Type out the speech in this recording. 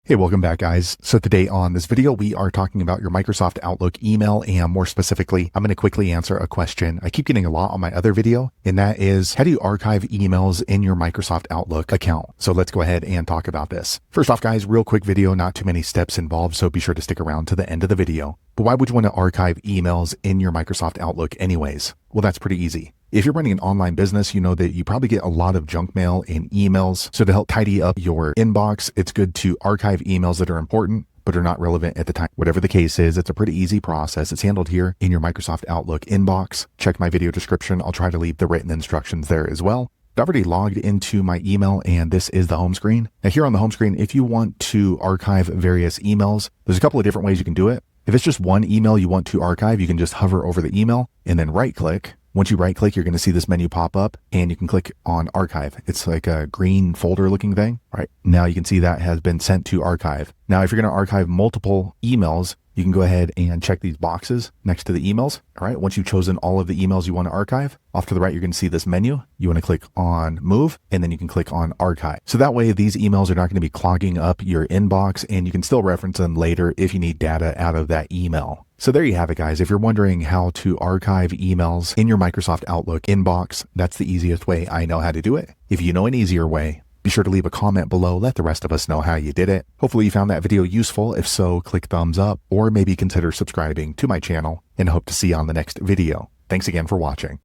Hey, welcome back, guys. So today on this video, we are talking about your Microsoft Outlook email, and more specifically, I'm going to quickly answer a question I keep getting a lot on my other video, and that is, how do you archive emails in your Microsoft Outlook account? So let's go ahead and talk about this. First off, guys, real quick video, not too many steps involved, so be sure to stick around to the end of the video. But why would you want to archive emails in your Microsoft Outlook anyways? Well, that's pretty easy. If you're running an online business, you know that you probably get a lot of junk mail and emails. So to help tidy up your inbox, it's good to archive emails that are important but are not relevant at the time. Whatever the case is, it's a pretty easy process. It's handled here in your Microsoft Outlook inbox. Check my video description. I'll try to leave the written instructions there as well. I've already logged into my email, and this is the home screen. Now here on the home screen, if you want to archive various emails, there's a couple of different ways you can do it. If it's just one email you want to archive, you can just hover over the email and then right click. Once you right click, you're going to see this menu pop up and you can click on archive. It's like a green folder looking thing. All right. Now you can see that has been sent to archive. Now, if you're going to archive multiple emails, you can go ahead and check these boxes next to the emails. All right. Once you've chosen all of the emails you want to archive, off to the right, you're going to see this menu. You want to click on move, and then you can click on archive. So that way these emails are not going to be clogging up your inbox, and you can still reference them later if you need data out of that email. So there you have it, guys. If you're wondering how to archive emails in your Microsoft Outlook inbox, that's the easiest way I know how to do it. If you know an easier way, be sure to leave a comment below. Let the rest of us know how you did it. Hopefully you found that video useful. If so, click thumbs up or maybe consider subscribing to my channel, and I hope to see you on the next video. Thanks again for watching.